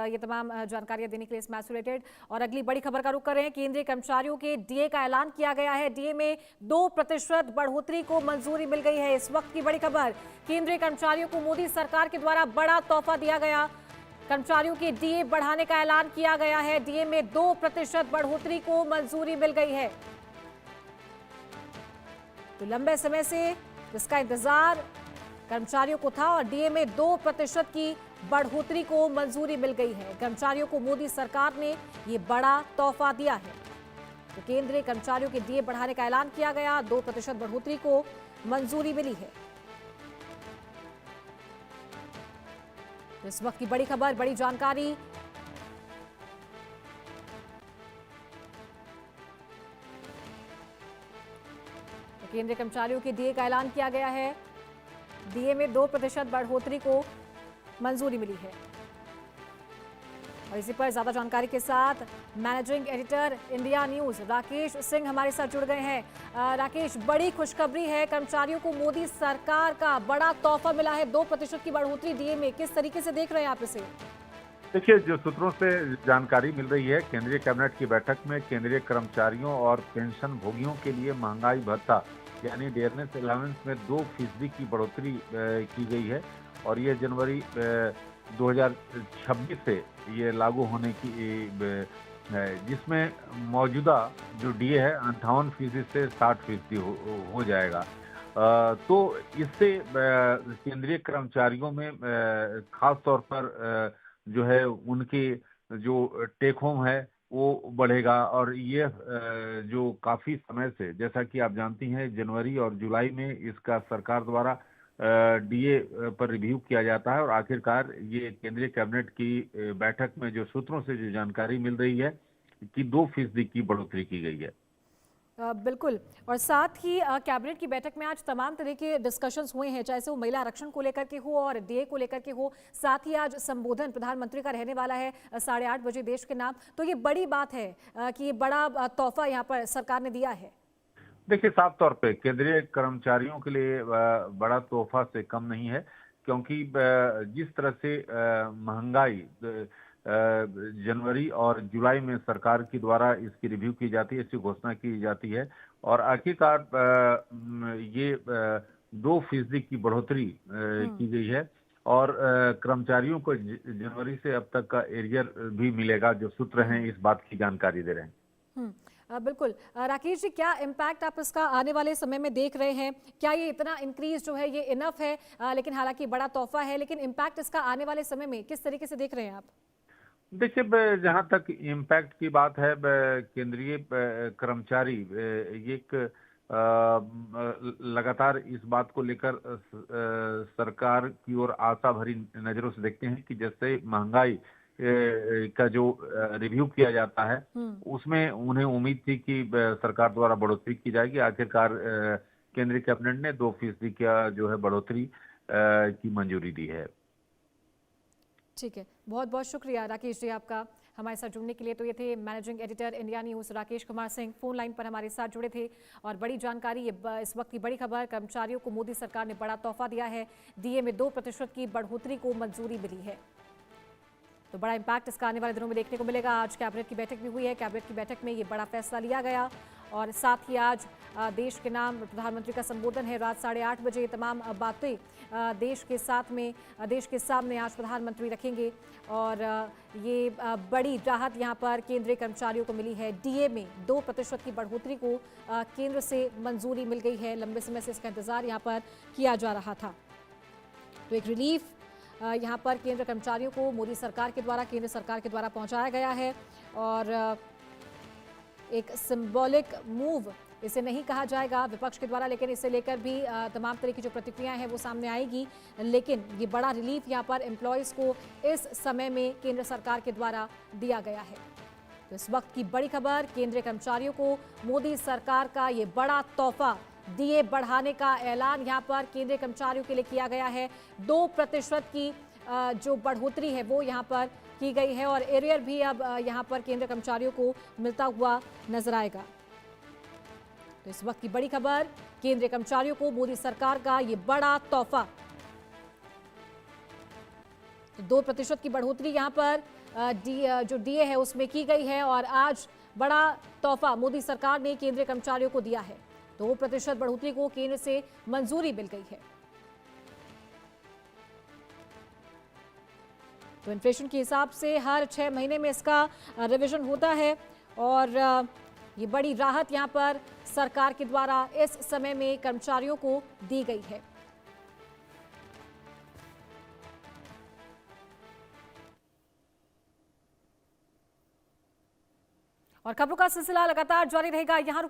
ये तमाम जानकारियां देने के लिए स्मैश रिलेटेड। और अगली बड़ी खबर का रुख कर रहे हैं। केंद्रीय कर्मचारियों के डीए का ऐलान किया गया है। डीए में 2% बढ़ोतरी को मंजूरी मिल गई है। इस वक्त की बड़ी खबर, केंद्रीय कर्मचारियों को मोदी सरकार के द्वारा बड़ा तोहफा दिया गया। कर्मचारियों के डीए बढ़ाने का ऐलान किया गया है। डीए में 2% बढ़ोतरी को मंजूरी मिल गई है। तो लंबे समय से जिसका इंतजार कर्मचारियों को था और डीए में 2% की बढ़ोतरी को मंजूरी मिल गई है। कर्मचारियों को मोदी सरकार ने ये बड़ा तोहफा दिया है। तो केंद्रीय कर्मचारियों के डीए बढ़ाने का ऐलान किया गया, 2% बढ़ोतरी को मंजूरी मिली है। इस वक्त की बड़ी खबर, बड़ी जानकारी। केंद्रीय कर्मचारियों के डीए का ऐलान किया गया है। डीए में 2% बढ़ोतरी को मंजूरी मिली है। और इसी पर ज्यादा जानकारी के साथ managing editor India news Rakesh Singh हमारे साथ जुड़ गए हैं। राकेश, बड़ी खुशखबरी है, कर्मचारियों को मोदी सरकार का बड़ा तोहफा मिला है, 2% की बढ़ोतरी डीए में। किस तरीके से देख रहे हैं आप इसे? देखिए, जो सूत्रों से जानकारी मिल रही है, केंद्रीय कैबिनेट की बैठक में केंद्रीय कर्मचारियों और पेंशन भोगियों के लिए महंगाई भत्ता यानी डियरनेस अलाउंस में 2% की बढ़ोतरी की गई है। और ये जनवरी 2026 से ये लागू होने की है, जिसमें मौजूदा जो डीए है 58% से 60% हो जाएगा। तो इससे केंद्रीय कर्मचारियों में खास तौर पर जो है उनकी जो टेक होम है वो बढ़ेगा। और ये जो काफी समय से, जैसा कि आप जानती हैं, जनवरी और जुलाई में इसका सरकार द्वारा डीए पर रिव्यू किया जाता है और आखिरकार ये केंद्रीय कैबिनेट की बैठक में जो सूत्रों से जो जानकारी मिल रही है कि 2% की बढ़ोतरी की गई है। बिल्कुल। और साथ ही कैबिनेट की बैठक में आज तमाम तरह के डिस्कशंस हुए हैं, चाहे से वो महिला आरक्षण को लेकर के हो और डीए को लेकर के हो। साथ ही आज संबोधन प्रधानमंत्री का रहने वाला है 8:30 बजे देश के नाम। तो ये बड़ी बात है कि ये बड़ा तोहफा यहाँ पर सरकार ने दिया है। देखिए, साफ तौर पे केंद्रीय कर्मचारियों के लिए बड़ा तोहफा से कम नहीं है, क्योंकि जिस तरह से महंगाई जनवरी और जुलाई में सरकार के द्वारा इसकी रिव्यू की जाती है, इसकी घोषणा की जाती है और आखिरकार ये 2% की बढ़ोतरी की गई है। और कर्मचारियों को जनवरी से अब तक का एरियर भी मिलेगा। जो सूत्र हैं इस बात की जानकारी दे रहे हैं। बिल्कुल। राकेश जी, क्या इम्पैक्ट आप इसका आने वाले समय में देख रहे हैं? क्या ये इतना इंक्रीज जो है ये इनफ है? लेकिन हालांकि बड़ा तोहफा है, लेकिन इम्पैक्ट इसका आने वाले समय में किस तरीके से देख रहे हैं आप? देखिए, जहाँ तक इम्पैक्ट की बात है, केंद्रीय कर्मचारी एक लगातार इस बात को लेकर सरकार की ओर आशा भरी नजरों से देखते हैं कि जैसे महंगाई का जो रिव्यू किया जाता है उसमें उन्हें उम्मीद थी कि सरकार द्वारा बढ़ोतरी की जाएगी। आखिरकार केंद्रीय कैबिनेट ने 2% का जो है बढ़ोतरी की मंजूरी दी है। ठीक है, बहुत बहुत शुक्रिया राकेश जी आपका हमारे साथ जुड़ने के लिए। तो ये थे managing editor India news Rakesh Kumar Singh, phone line पर हमारे साथ जुड़े थे। और बड़ी जानकारी, ये इस वक्त की बड़ी खबर, कर्मचारियों को मोदी सरकार ने बड़ा तोहफा दिया है। डीए में 2% की बढ़ोतरी को मंजूरी मिली है। तो बड़ा इम्पैक्ट इसका आने वाले दिनों में देखने को मिलेगा। आज कैबिनेट की बैठक भी हुई है, कैबिनेट की बैठक में ये बड़ा फैसला लिया गया। और साथ ही आज देश के नाम प्रधानमंत्री का संबोधन है रात 8:30 बजे। तमाम बातें देश के सामने आज प्रधानमंत्री रखेंगे। और ये बड़ी राहत यहाँ पर केंद्रीय कर्मचारियों को मिली है। डीए में 2% की बढ़ोतरी को केंद्र से मंजूरी मिल गई है। लंबे समय से इसका इंतजार यहाँ पर किया जा रहा था। तो एक रिलीफ यहाँ पर केंद्र कर्मचारियों को मोदी सरकार के द्वारा, केंद्र सरकार के द्वारा पहुँचाया गया है। और एक सिंबॉलिक मूव इसे नहीं कहा जाएगा विपक्ष के द्वारा, लेकिन इसे लेकर भी तमाम तरह की जो प्रतिक्रियाएं हैं वो सामने आएगी। लेकिन ये बड़ा रिलीफ यहाँ पर एम्प्लॉयज़ को इस समय में केंद्र सरकार के द्वारा दिया गया है। तो इस वक्त की बड़ी खबर, केंद्रीय कर्मचारियों को मोदी सरकार का ये बड़ा तोहफा, डीए बढ़ाने का ऐलान यहाँ पर केंद्रीय कर्मचारियों के लिए किया गया है। 2% की जो बढ़ोतरी है वो यहाँ पर की गई है और एरियर भी अब यहाँ पर केंद्रीय कर्मचारियों को मिलता हुआ नजर आएगा। तो इस वक्त की बड़ी खबर, केंद्रीय कर्मचारियों को मोदी सरकार का ये बड़ा तोहफा। तो 2% की बढ़ोतरी यहाँ पर जो डीए है उसमें की गई है और आज बड़ा तोहफा मोदी सरकार ने केंद्रीय कर्मचारियों को दिया है। 2% बढ़ोतरी को केंद्र से मंजूरी मिल गई है। तो इन्फ्लेशन के हिसाब से हर 6 महीने में इसका रिवीजन होता है और ये बड़ी राहत यहां पर सरकार के द्वारा इस समय में कर्मचारियों को दी गई है। और खबरों का सिलसिला लगातार जारी रहेगा। यहां